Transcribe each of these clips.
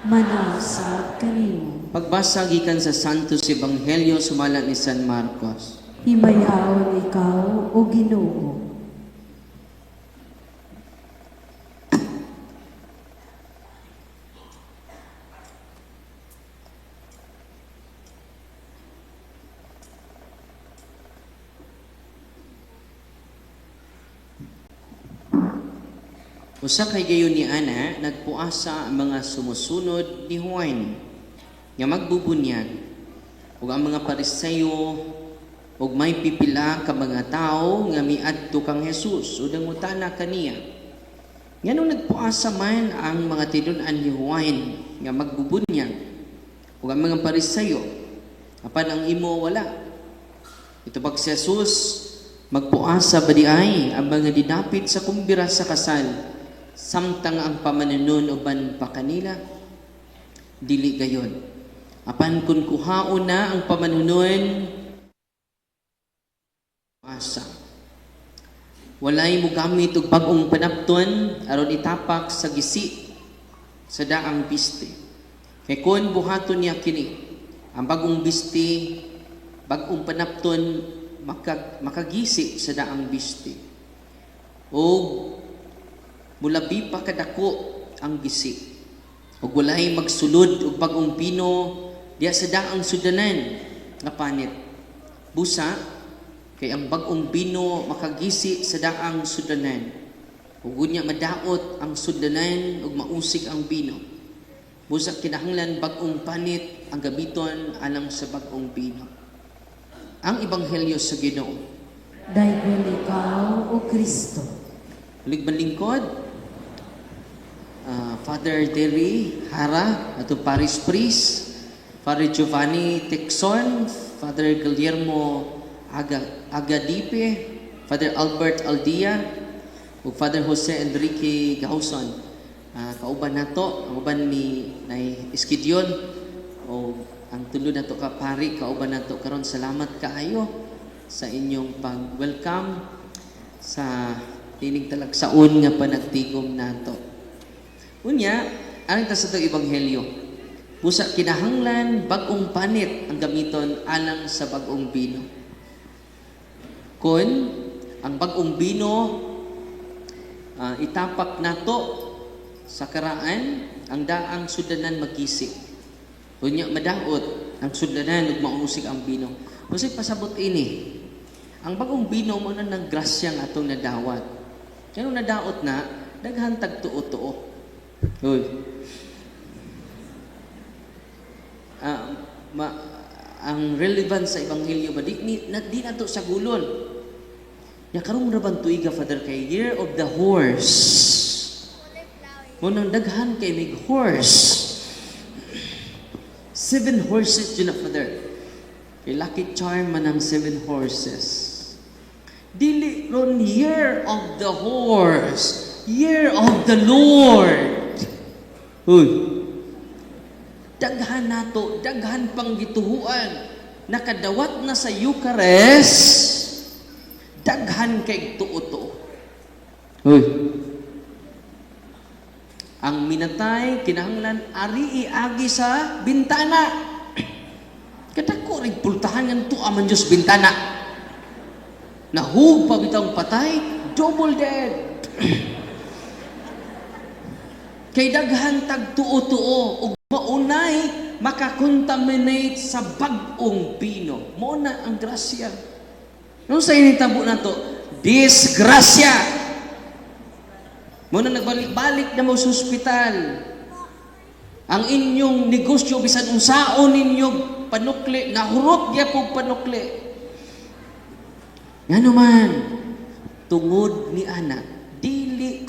manasad kanimo. Pagbasa gikan sa Santos Ebanghelyo sumala ni San Marcos. Himayaon ikaw o Ginoo. Usa kay gayon ni ana nagpuasa ang mga sumusunod ni Juan nga magbubunyag ug ang mga Pariseo ug may pipila ka mga tao nga miadto kang Hesus ug nangutana kaniya nganong nagpuasa man ang mga tinun-an ni Juan nga magbubunyag ug ang mga Pariseo apan ang imo wala. Ito pag si Jesus magpuasa ba di ay ang mga dinapit sa kumbira sa kasal samtang ang pamanunon uban pa kanila dili gayon. Apan kun kuhaon na ang pamanunon asa. Walay mo gamit og bag-ong panapton aron itapak sa gisi sa daang biste. Kay kun buhaton niya kini ang bagong biste, bag-ong panapton makagisi sa daang biste. O mulabi pa kadako ang gisi. Ug walay magsulod og bagong pino diya sa daang sudanan nga panit. Busa kay ang bagong pino makagisi sa daang sudanan. Ug unya madaot ang sudanan ug mausik ang pino. Busa kinahanglan bagong panit ang gabiton alang sa bagong pino. Ang ebanghelyo sa Ginoo. Dayon ikaw o Kristo. Ulig balingkod. Father Terry Hara, ato Paris Priest, Father Giovanni Texon, Father Guillermo Agadipe, Father Albert Aldia, ug Father Jose Enrique Gauson. Kauban nato, ang uban ni nay Iskidion, o ang tulo nato ka pari, kauban nato karon. Salamat kaayo sa inyong pag-welcome sa tinig talagsaon nga panagtigom nato. Unya, alang ta sa itong ebanghelyo. Busa kinahanglan bagong panit ang gamiton alang sa bagong bino. Kun ang bagong bino itapak nato sa karaan, ang daang sudanan magisik. Unya madaot ang sudanan ug mausik ang bino. Busa pasabot ini. Ang bagong bino mo na ng grasya nga atong nadawat. Kaya nadaot na daghan tagtuo-tuo. Uy. Ang relevance sa ebanghelyo ba di na to sa gulon. Ya karong raban tuiga Father kay Year of the Horse. Mo nang daghan kay mig horse. 7 horses yun na Father. Kay Lucky Charm man ang 7 horses. Dili ron Year of the Horse. Year of the Lord. Uy. Daghan nato, daghan pang gituhuan. Nakadawat na sa Eucharist. Daghan kay tuo-tuo. Uy. Ang minatay kinahanglan ari iagi sa bintana. Kadako ring pultahan ngan tuwa man Dios bintana. Nahug pa bitang patay, double dead. Kay daghan tag tuo-tuo ug maunay makakontaminate sa bag-ong bino. Mao na ang grasya. Nung sa initabo na to, disgrasya. Mao na nagbalik-balik na mo sa ospital. Ang inyong negosyo bisan unsaon ninyong panukli, nahurot gyapon panukli. Ngano man tungod ni ana dili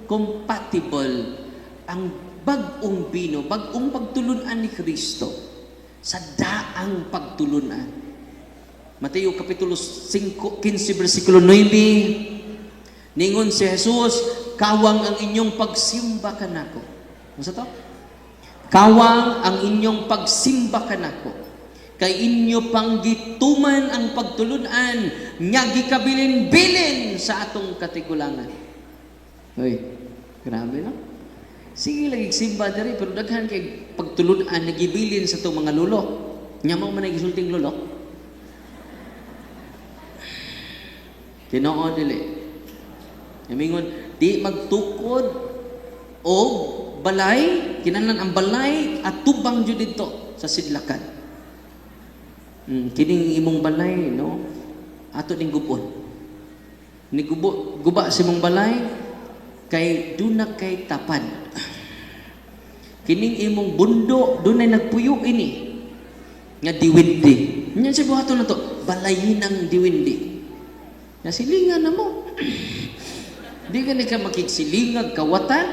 compatible ang bag-ong bino, bag-ong pagtulunan ni Kristo sa daang pagtulunan. Mateo Kapitulo 5, 15 versikulo 9, ningon si Jesus, kawang ang inyong pagsimba kanako. Ano sa to? Kawang ang inyong pagsimba kanako. Kay inyo pang gituman ang pagtulunan, nga gikabilin-bilin sa atong katigulangan. Uy, grabe no? Sige lagi simba diri pero daghan kay pagtuludan nagibilin sa tong mga lulo. Nya mo man gisulting lulo. Tinoo dili. Yamingon di magtukod o balay kinahanglan ang balay at tubang jud didto sa sidlakan. Kining imong balay no ato ning gubon. Ni guba sa imong balay kay duna kay tapad. Kining imong bundo dunay nagpuyo ini nga diwindi. Nya sa buhaton na to, balayin ang diwindi. Nga silingan na mo. Di ka ka makigsilingag kawatan,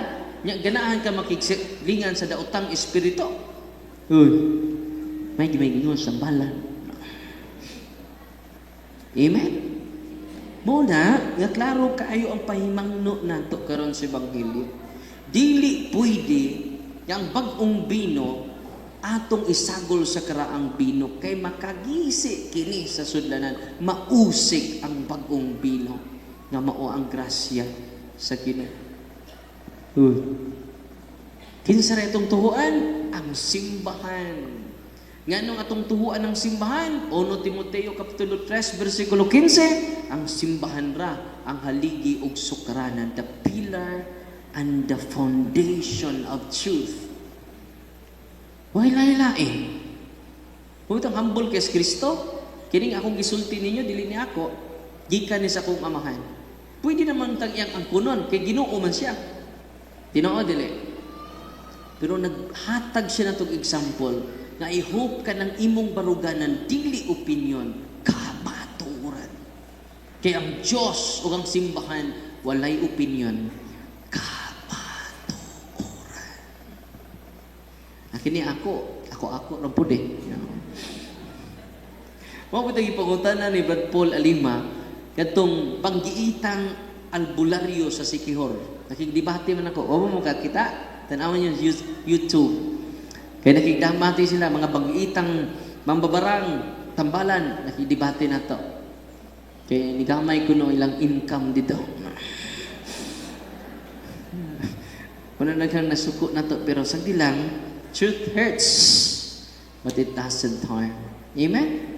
nya ganahan ka makigsilingan sa daotang espiritu. Uy, may gimingon sa balan. Amen? Muna, nga klaro kaayo ang pahimangno nato karon sa Ebanghelyo. Dili pwede yang bagong bino atong isagol sa karaang bino kay makagisi kini sa sudlanan, mausik ang bagong bino nga mao ang grasya sa Ginoo. Kinsa ra itong tuhuan? Ang simbahan. Nganong atong tuhuan ang simbahan? 1 Timoteo kapitulo 3 bersikulo 15, ang simbahan ra ang haligi ug sukranan, the pillar and the foundation of truth. Why lain-lain? Kung itong humble kay Kristo, kining akong gisulti ninyo, dili ni ako, gikan ni sa akong amahan. Pwede naman tagyang ang kunon, kay Ginoo man siya. Tinoo dili. Pero naghatag siya na itong example, na i-hope ka ng imong baruganan, dili opinion, kabaturan. Kaya ang Diyos o ang simbahan, walay opinion, kini ako ra pud eh. Mao bitag ipangutanan ni Brad Paul Alima kadtong panggiitang albularyo sa Sikihor. Nakigdebate man ako. O mo kita tan-awon yung YouTube. Kaya nakigdamati sila mga panggiitang mambabarang tambalan, nakidebate na to. Kaya nigamay ko no ilang income dito. Wala naghang nasuko na to pero sagdi lang. Truth hurts, but it doesn't harm. Amen?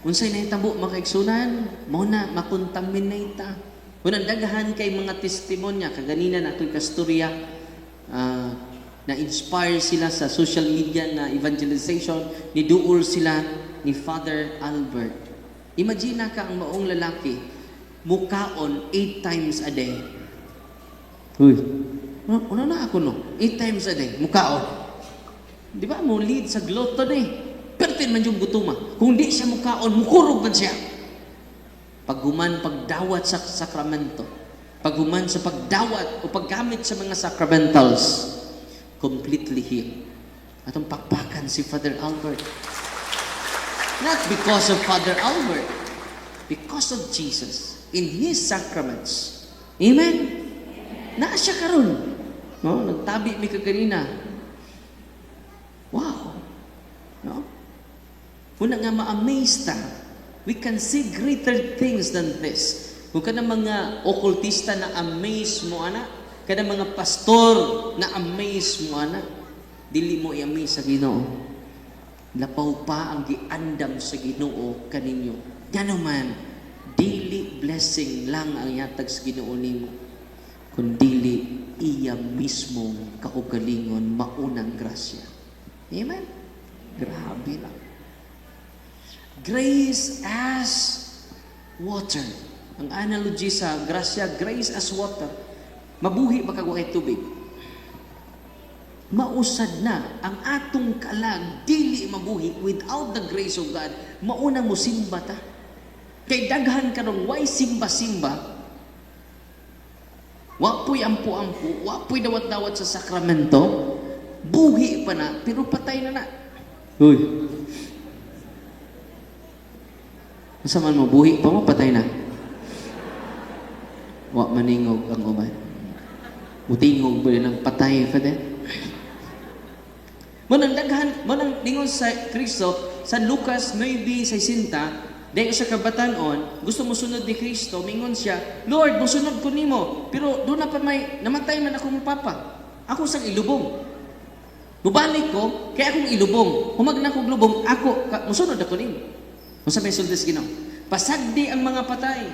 Unsay nahitabo makaigsunan, mo na makontaminate ta. Unang daghan kay mga testimonya, kaganina na ito'y kasturya, na-inspire sila sa social media na evangelization, niduol sila ni Father Albert. Imagine ka ang maong lalaki, mukaon 8 times a day. Uy, una na ako no, 8 times a day, mukaon. Di ba mo lead sa glutton eh. Pertin man yung gutuma. Kung di siya mukaon, mukurog man siya. Paghuman, pagdawat sa sakramento. Paghuman sa pagdawat o paggamit sa mga sacramentals, completely healed. Atong pakpakan si Father Albert. Not because of Father Albert, because of Jesus in His sacraments. Amen? Naa siya karon. No, nagtabi mi kaganina. Wow. No? Una nga ma-amaze ta. We can see greater things than this. Kung ka na mga okultista na amaze mo, anak, ka na mga pastor na amaze mo, anak, dili mo i-amaze sa Ginoo. Lapaw pa ang giandam sa Ginoo kaninyo. Yan naman, dili blessing lang ang yatag sa Ginoo nimo, kundili iya mismong kaugalingon maunang grasya. Amen? Grabe lang. Grace as water. Ang analogy sa grasya, grace as water. Mabuhi ba kagwa kay tubig? Mausad na ang atong kalag, dili mabuhi without the grace of God. Maunang mo simba ta. Kay daghan karong why simba-simba, wapoy ampu-ampu, wapoy dawat-dawat sa sakramento, buhi pa na, pero patay na na. Uy. Masa man mo, buhi pa mo, patay na. Wa maningog ang uban. Mutingog ba ng patay, Father? Manang daghan, manang ningon sa Kristo, sa Lucas 9:60, Dahil sa kabatanon, gusto mo sunod ni Kristo, mingon siya, Lord, musunod ko nimo, pero doon na pa may, namatay man akong papa. Ako sang ilubong. Mubalik ko, kaya akong ilubong. Humag na akong lubong, musunod ako nimo. Kung sa may sultis Ginoo, pasagdi ang mga patay.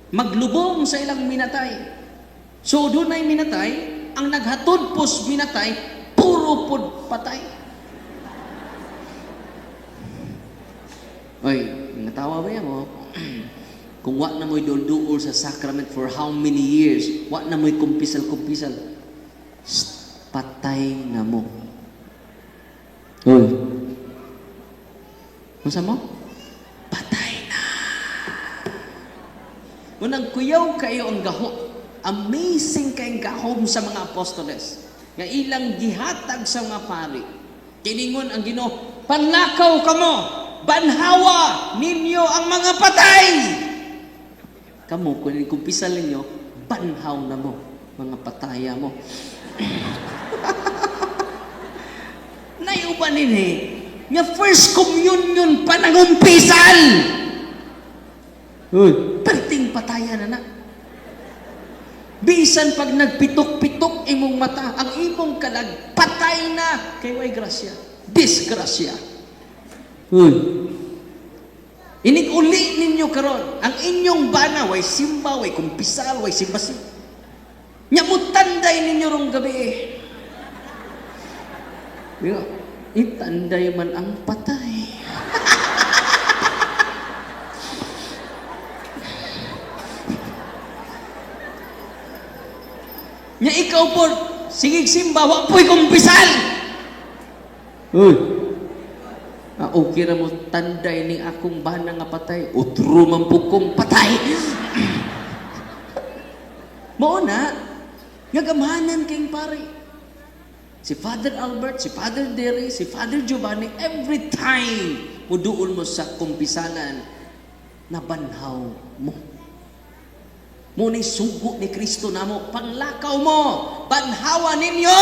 Maglubong sa ilang minatay. So doon ay minatay, ang naghatod pos minatay, puro pod patay. Oy, natawa ba yan mo? Kung wa na mo'y duol sa sacrament for how many years, wa na mo'y kumpisal-kumpisal, patay na mo. Oy. Masa mo? Patay na. Unang kuyaw kayo ang gaho. Amazing kayong gahom sa mga apostoles. Nga ilang gihatag sa mga pari. Kiningon ang Ginoo, panlakaw kamo, banhawa ninyo ang mga patay. Kamu, kung kumpisal ninyo, banhaw na mo, mga pataya mo. Naiuban nini, nga first communion pa nangumpisal. Perting pataya na na. Bisan pag nagpitok-pitok imong mata, ang imong kalag, patay na. Kay way grasya. Disgrasya. Inig uli ninyo karon, ang inyong bana, way simba, way kumpisal, way simbasin. Nyamutanday ninyo rong gabi eh. Itanday man ang patay. Nya ikaw po, sigig simba, wa po'y kumpisal. Okay ra mo tanday ni akong bana nga patay. Utro man po kong patay. Mao na, nga gamhanan kayong pare. Si Father Albert, si Father Derry, si Father Giovanni, every time muduol mo sa kumpisalan, nabanhaw mo. Muna'y sugo ni Kristo na mo, panglakaw mo, banhawa ninyo.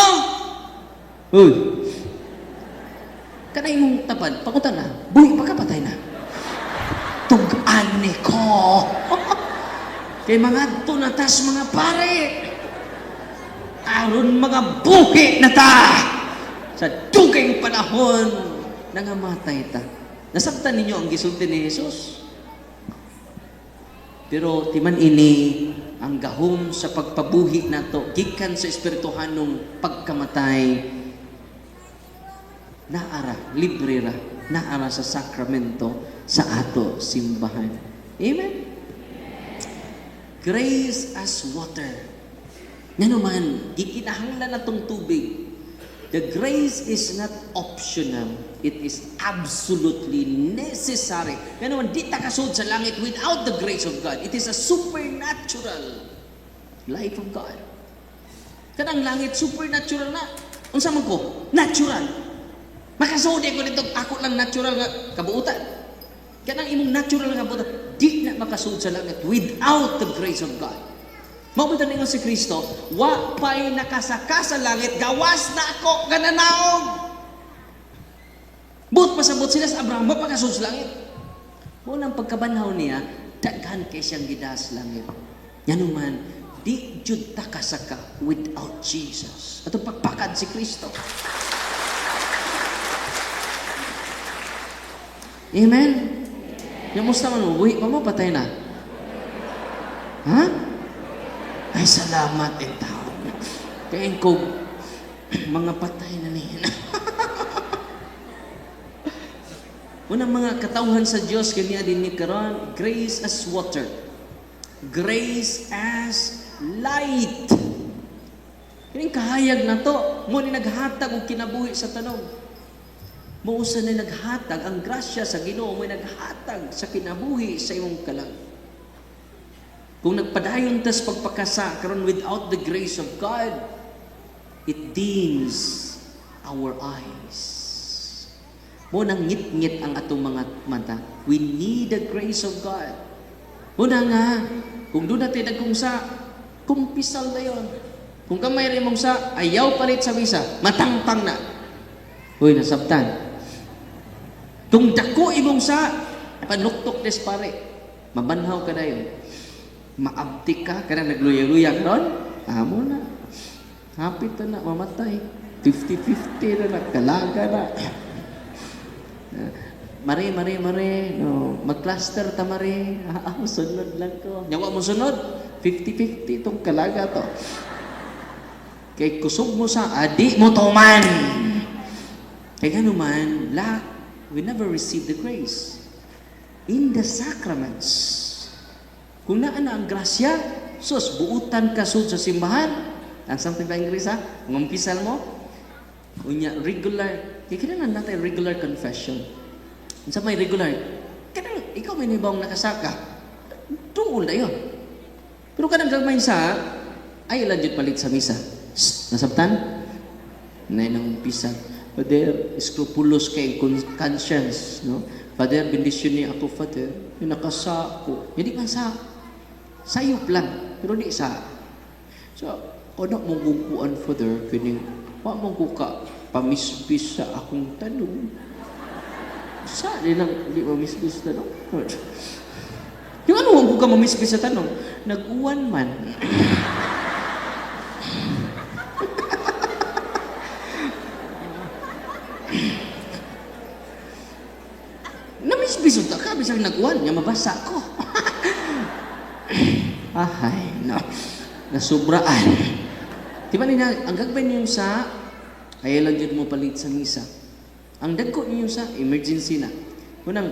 Kanay mong tapad, pakunta na, buhi pagkapatay na. Tug-ani ko. Kay mga tunatas mga pare, aron mga buhi na ta. Sa dugay panahon, nangamatay ta. Nasabtan ninyo ang gisulti ni Jesus. Pero timan ini ang gahom sa pagpabuhi nato gikan sa espirituhanong pagkamatay naara, libre ra, naara sa sakramento sa ato simbahan. Amen? Grace as water. Nga naman, gikinahanglan na itong tubig. The grace is not optional. It is absolutely necessary. Nga naman, di takasod sa langit without the grace of God. It is a supernatural life of God. Kanang langit, supernatural na. Unsa man ko? Natural. Makasod ko nito, ako lang natural nga kabuutan. Kanang imong natural nga kabuutan, di na makasod sa langit without the grace of God. Mabutan ninyo si Kristo, wa pa'y nakasaka sa langit, gawas na ako gananaog. But pasabot sila sa Abraham, mapakasod sa langit. Munang pagkabanhaw niya, daghan kay siyang gidas langit. Yan naman, di jud ta kasaka without Jesus. At pagpakad si Kristo. Amen? Yung musta man mo, buhi pa mo, patay na. Ha? Ay, salamat ang tao. Kaya ko, mga patay na niya. Unang mga katauhan sa Diyos, kanya din ni karon, grace as water. Grace as light. Kaya kahayag na to. Muna naghatag o kinabuhi sa tanong. Mausa na naghatag, ang grasya sa Ginoo mo naghatag sa kinabuhi sa imong kalang. Kung nagpadayon tas pagpakasa karon without the grace of God, it dims our eyes. Muna ngit-ngit ang atong mga mata. We need the grace of God. Muna nga, kung doon natin nagkung sa, kumpisal na yun. Kung kamay rin mong sa, ayaw palit sa visa, matangtang na. Uy, nasabtan. Kung dako imong sa, Panuktok des pare. Mabanhaw ka dayon. Maabtik ka, kanang nagluya-luya ron. Amo na. Hapit na mamatay. 50-50 na nagkalaga na. Mare. No, mag-cluster ta mare. Sunod lang ko. Nyawa mo sunod. 50-50 itong kalaga to. Kay kusog mo sa adi mo to man. Kaya gano man, we never receive the grace. In the sacraments. Kung naan na ang grasya, sus, buutan ka sud sa simbahan. Ang something ba English ha? Kung umpisal mo, unya, regular, kaya kailangan natin regular confession. Sa may regular, kanang ikaw may nibawang nakasaka, tuol na yun. Pero kanang gagmay sa, ay ilan dyan palit sa misa. Nasabtan? Na yun umpisa. Father, scrupulous kay conscience, no? Father, bendisyon niya ako, Father. Yung nakasa ko. Hindi man sa sayop lang, pero di sa. So, ano mong bungkuan, Father, kining, wa mong kuka, pamisbis sa akong tanong. Sa, di mamisbis na, no? Yung ano mong kuka mamisbis sa tanong? Nag-uwan man. Namisbisod ka, bisang nag-uwan, niya mabasa ko. Ahay, no. Nasubraan. Di ba niya, ang gagbay niyo sa, ay lang dyan mo palit sa misa. Ang dagko niyo sa, emergency na. Unang,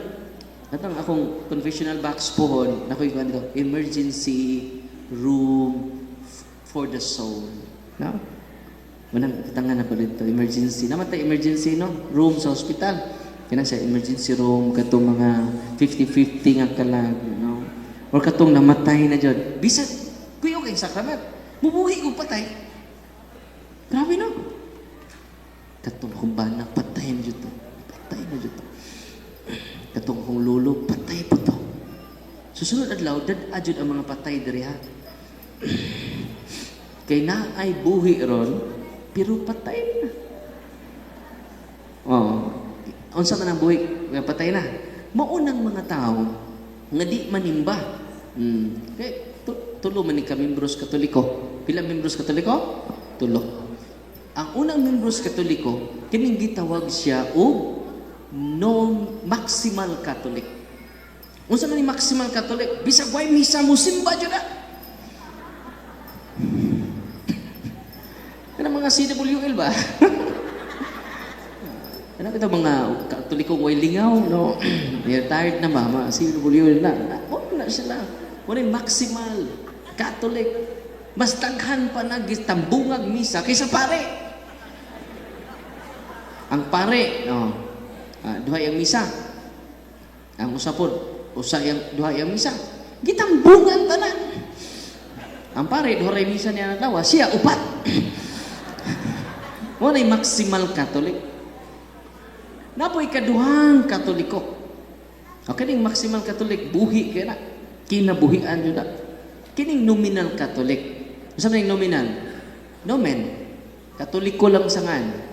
atang akong confessional box pohon, nakoy ko dito, emergency room for the soul. No? Unang, katangan na pa dito, emergency. Namatay emergency, no? Room sa hospital. Kaya sa emergency room, katong mga 50-50 nga kalag, no? Or katong namatay na dyan. Bisag, kuyo kayong sakramat. Mubuhi ko patay. Grabe, no? Katong akong banak, patay na dyan to. Patay na dyan to. Katong akong lulo, patay po to. Susunod adlaw, dad-adjud ang mga patay diri ha. Kay na ay buhi ron, pero patay na. Oo. Unsa man ang buhi, patay na. Maunang mga tao nga di manimba. Kay tulo man ni ka membros Katoliko. Pila membros Katoliko? Tulo. Ang unang membros Katoliko, kining gitawag siya og non-maximal Catholic. Unsa man ni maximal Catholic? Bisag way misa mo simba jud na. Kana mga CWL ba? Ano kita mga Katolikong way lingaw, no? Retired na ba? Mga CWL na. Huwag na sila. Wala maximal Catholic. Mas daghan pa na tambungag misa kaysa pare. Ang pare, no? Duha yang misa. Ang usapod, duha yang misa. Gitambungan tanan. Ang pare, duha yang misa niya natawa. Siya, upat. Wala maximal Catholic. Napoy kaduhang Katoliko. O kining maximal Catholic, buhi kaya na. Kinabuhian yun na. Kining nominal Catholic. Saan na yung nominal? Nomen. Katoliko lang sangan.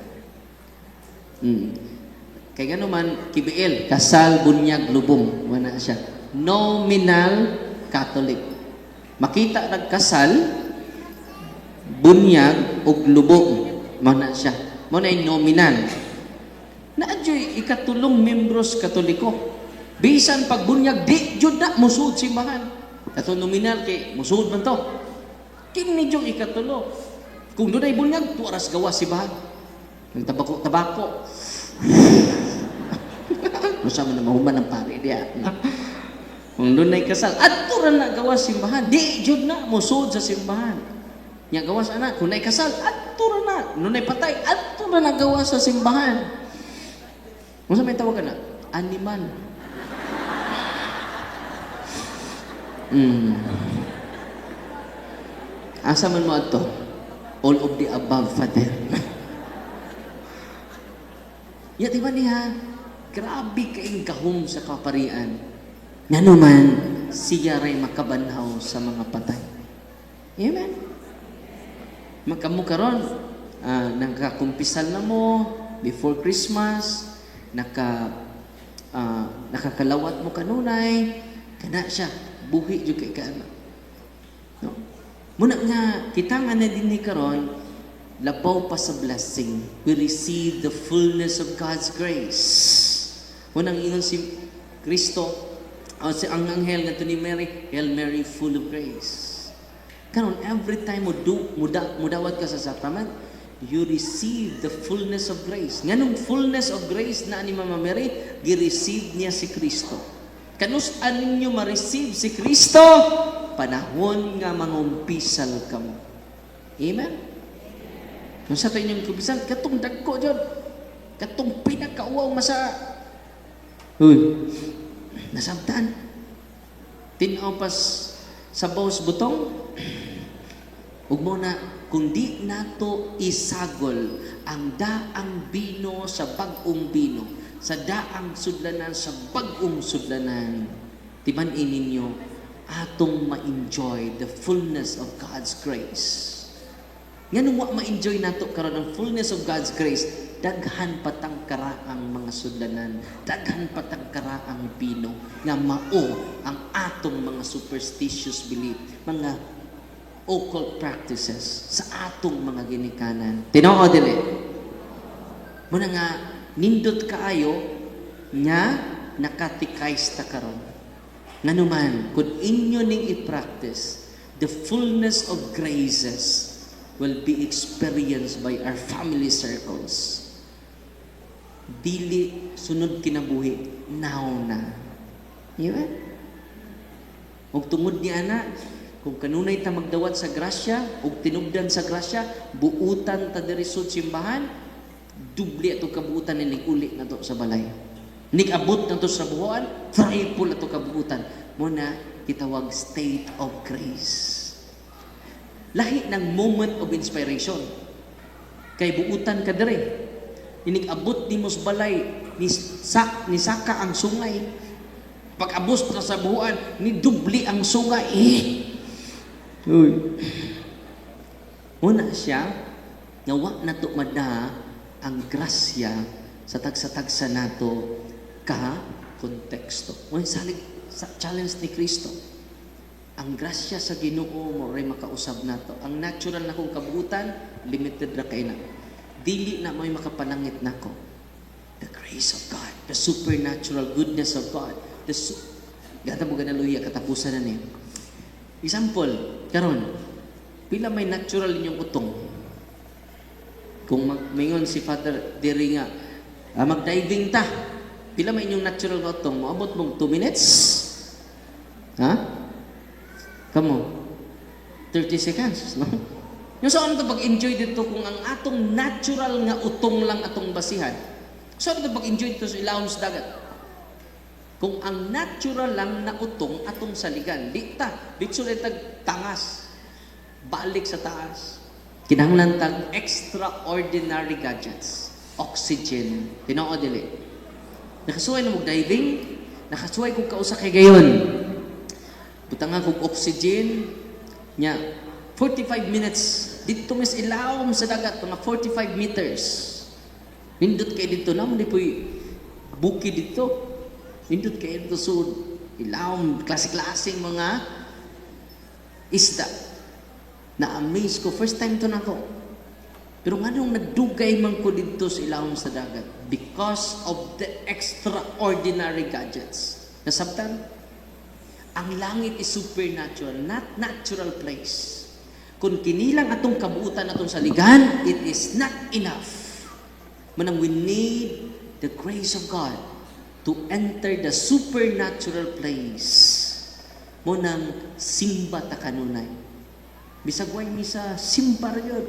Kaya gano man, KBL, kasal, bunyag, lubong. Wala siya. Nominal Catholic. Makita nagkasal, bunyag, o lubong. Wala siya. Muna yung nominal. Naadyo'y ikatulong membros Katoliko. Bisan pagbunyag, di jud na musud simbahan. Ato nominal kay musud man to. Kini jud ikatulo. Kung dunay bunyag, tuaras gawas simbahan. Ang tabako. Masama na mahuman ng pare diya. Kung dunay kasal, adto ra na gawas simbahan. Di jud na musud sa simbahan. Nya gawas ana, kung nay kasal, adto ra na. Nunay patay, adto ra na gawas sa simbahan. Masa may tawag ka na? Animal. Asa man mo ato? All of the above, Father. Ya, diba niya? Grabe kaing kahum sa kaparian. Nga naman, siya rin makabanhaw sa mga patay. Amen? Magkamukaron, nagkakumpisal na mo, before Christmas, nakakalawat mo kanunay, kana siya, buhi jud kay kana. No? Muna nga, kita nga na din ni karon, labaw pa sa blessing. We receive the fullness of God's grace. Munang ingon si Kristo, ang anghel nga ni Mary, Hail Mary, full of grace. Karon every time mudawat ka sa sacrament, you receive the fullness of grace. Nganong fullness of grace na ni Mama Mary, gi-receive niya si Kristo. Kanus-an ninyo ma-receive si Kristo? Panahon nga mangumpisal kamo. Amen? Kung sa inyong kumpisal, katong dagko dyan. Katong pinakauwaw masa. Uy, nasabtan. Tinaw pas sa bawas butong. Ug mo na, kung di nato isagol ang daang bino sa bagong bino, sa daang sudlanan sa bagong sudlanan, timan-in ninyo, atong ma-enjoy the fullness of God's grace. Nga wa ma-enjoy nato karon ang fullness of God's grace, daghan patang karaang mga sudlanan, daghan patang karaang bino nga mao ang atong mga superstitious belief, mga occult practices sa atong mga ginikanan. Tinoo dili. Muna nga nindot kaayo nga nakatikays ta karon. Nganuman kun inyo ning i-practice, the fullness of graces will be experienced by our family circles. Dili sunod kinabuhi, now na. Diba? Ug tungod ni ana, kung kanunay ta magdawat sa grasya, ug tinubdan sa grasya, buutan ta diri sud simbahan, dubli ato kabuutan ni uli na to sa balay. Nig-abot na to sa buhoan, triple ato kabuutan. Muna, kitawag state of grace. Lahi ng moment of inspiration. Kay buutan ka dere. Inig-abot ni mos balay, ni saka ang sungay. Pag-abos na sa buuan, ni dubli ang sungay. Uy. Una siya, nawa na to mada ang grasya sa tagsa-tagsa nato ka konteksto. Uy, salig sa challenge ni Kristo. Ang grasya sa Ginoo mo ray makausab nato. Ang natural na kong kabuutan, limited ra kay na. Dili na may makapanangit nako. The grace of God, the supernatural goodness of God, gata mo ganaluya katapusan na niya. Example, karon, pila may natural inyong utong. Kung mingon si Father diri nga, mag-diving ta, pila may inyong natural nga utong, maabot mong 2 minutes? Ha? Kamo, 30 seconds, no? Yung saan ito pag-enjoy dito kung ang atong natural nga utong lang atong basihan? Saan ito pag-enjoy dito sa ilawom sa dagat? Kung ang natural lang na utong atong saligan, di ta, dito na tangas, balik sa taas. Kinahanglan tag extraordinary gadgets, oxygen, tinoo dili. Nakasuway na mag-diving, nakasuway kung kausa kay gayon. Butangan kong oxygen nya 45 minutes dito mis ilawom sa dagat mga 45 meters. Nindot kay dito namon di puy buki dito. Nindot kay dito sud ilawom klase-klaseng mga isda. Na-amaze ko first time to nako. Pero nganong nagdugay man ko dito sa ilawom sa dagat because of the extraordinary gadgets. Nasabtan? Ang langit is supernatural, not natural place. Kung kinilang atong kabuutan atong saligan, it is not enough. Manang we need the grace of God to enter the supernatural place. Munang simba ta kanunay. Bisag way misa, simba ra yun.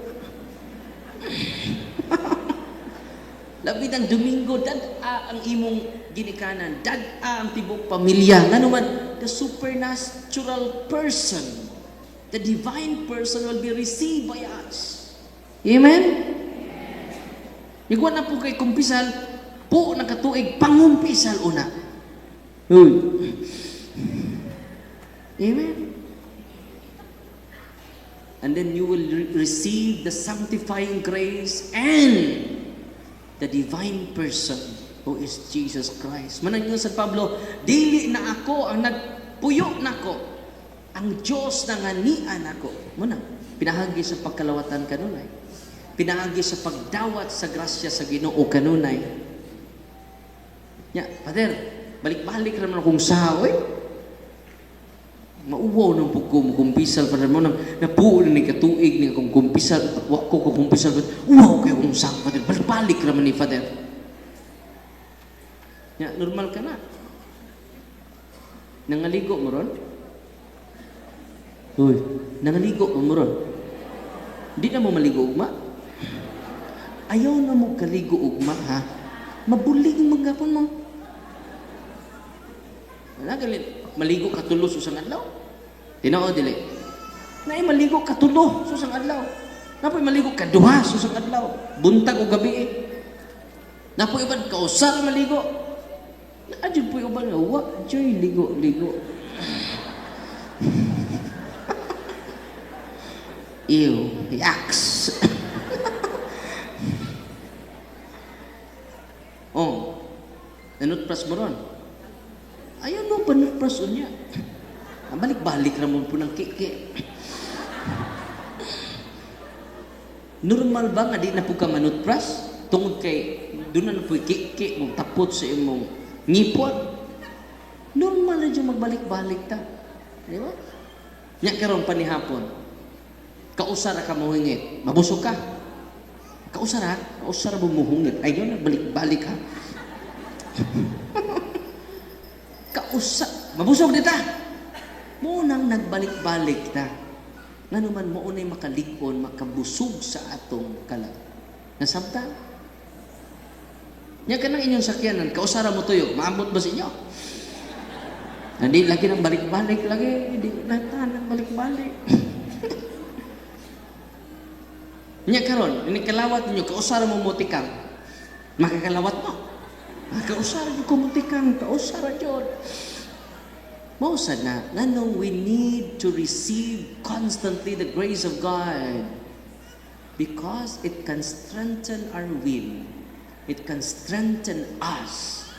Labi ng Domingo, dad-a ang imong ginikanan, dad-a ang tibok pamilya. Nga naman, the supernatural person, the divine person will be received by us. Amen? Iguan na po kay kumpisal, po nakatuig, pangumpisal una. Amen? And then you will receive the sanctifying grace and the divine person who is Jesus Christ. Manang sa Pablo, dili na ako ang nagpuyo nako. Ang Diyos na nganian ako. Muna, pinahagi sa pagkalawatan kanunay. Pinahagi sa pagdawat sa grasya sa Ginoo kanunay. Ya, Father, balik-balik naman akong sahoy. Mauwaw ng kumpisal para mo napuo ni katuig ni akong kumpisal wa ko kumpisal uwaw kay akong sang Father balik raman ni Father ya normal ka na nangaligo mo ron uy nangaligo mo ron di na mo maligo ugma ayaw na mo kaligo ugma ha mabulig magapon mo nagalit maligo katulo sa isang adlaw. Tinao dili. Naay maligo katulo sa isang adlaw. Napoy maligo kaduha sa isang adlaw. Buntag o gabi. Napoy uban kausar maligo. Naadyo po uban nga wa joy ligo. Ew, yaks. Oh. Nanutpras mo ron. Ayaw nung panagprason niya. Balik-balik naman po ng kiki. Normal ba nga di na po ka manutpras? Tungod kay, doon na po kiki, mong tapot sa imong ngipon. Normal na dyan magbalik-balik ta. Di ba? Nya karong panihapon. Kausara ka muhingit. Mabusog ka. Kausara mo muhingit. Ayaw na balik-balik ha. Mabusog dita. Munang nagbalik-balik ta. Nga naman mo unay makalikon, makabusog sa atong kalag. Nasabta? Nya ka ng inyong sakyanan, kausara mo tuyo, maambot ba sa inyo? Hindi lagi ng balik-balik lagi. Hindi ng balik-balik. Nya karon, ini kalawat ninyo, kausara mo mutikang. Makakalawat mo. Kausara yung kumutikang, kausara yun. Mausa na, nanong we need to receive constantly the grace of God because it can strengthen our will. It can strengthen us.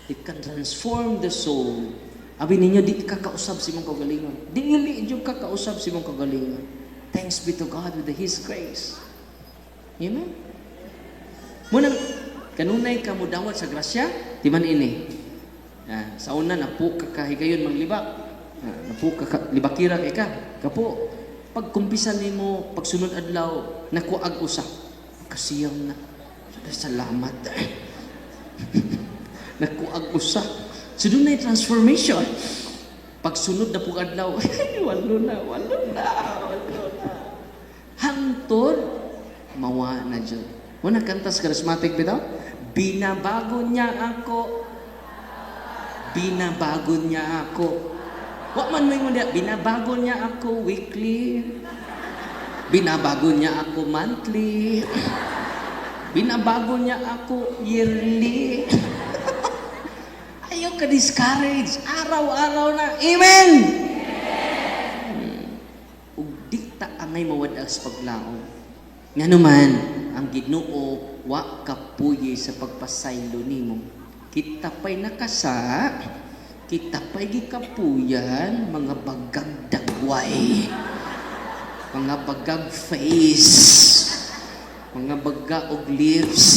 It can transform the soul. Abi ninyo, di kakausap si mong kagalingon. Di yung kakausap si mong kagalingon. Thanks be to God with His grace. Amen? Munang, kanunay ka mo dawat sa grasya, di man ini. Sa una, napu ka kahigayon manglibak. Napu ka libakira kay ka. Kapo, pagkumpisan ni mo, pagsunod adlaw, nakuag usa. Kasiyam na. Salamat. Nakuag usa. So doon na yung transformation. Pagsunod na po adlaw, walo na. Hangtod, mawa na dyan. Muna kantas charismatic bitaw? Binabago niya ako. Binabago niya ako. Wa man mo yung binabago niya ako weekly. Binabago niya ako monthly. Binabago niya ako yearly. Ayaw ka discourage. Araw-araw na. Amen! Ug di ta angay mawadag sa paglaom. Nga naman, ang Ginoo wa kapuyi sa pagpasaylo nimo. Kita pa'y nakasa, kita pa'y gikapuyan, mga bagag dagway, mga bagag face, mga baga og lips.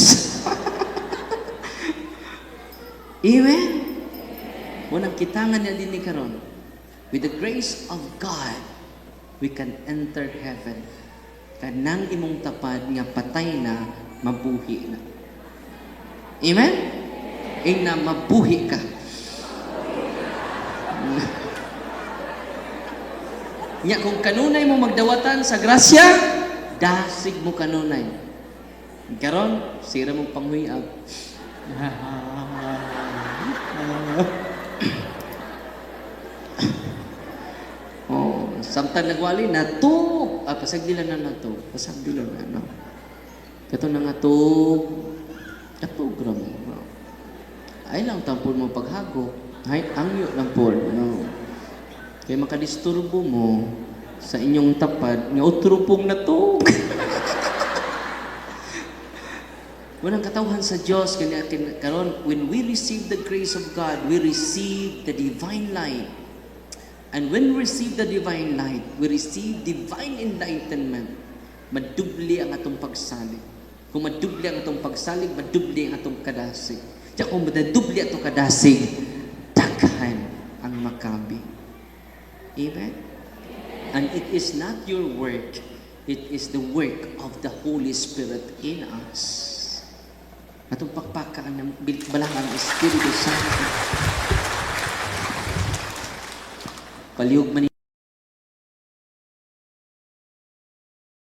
Amen? Unang kitangan niya din ni karon. With the grace of God, we can enter heaven. Kanang imong tapad nga patay na, mabuhi na. Amen? Na mabuhi ka. Nya kung kanunay mo magdawatan sa grasya, dasig mo kanunay. Karon, sira mong panghuyab. Oh, samtang nagwali natug. Pasagdilan na natug. Pasagdilan na, no? Kato na natug. Natug ram. Ay lang tampon mo paghago. Ay, angyo lang po. No? Kaya makadisturbo mo sa inyong tapad, nga utrupong natog. Walang katawhan sa Diyos karon when we receive the grace of God, we receive the divine light. And when we receive the divine light, we receive divine enlightenment. Madubli ang atong pagsalig. Kung madubli ang atong pagsalig, madubli ang atong kadasig. Kaya kung madubli atong kadasig, daghan ang makabi. Amen? And it is not your work, it is the work of the Holy Spirit in us. Atong pakpakaan ng balangan ng Espiritu Santo. Palihog man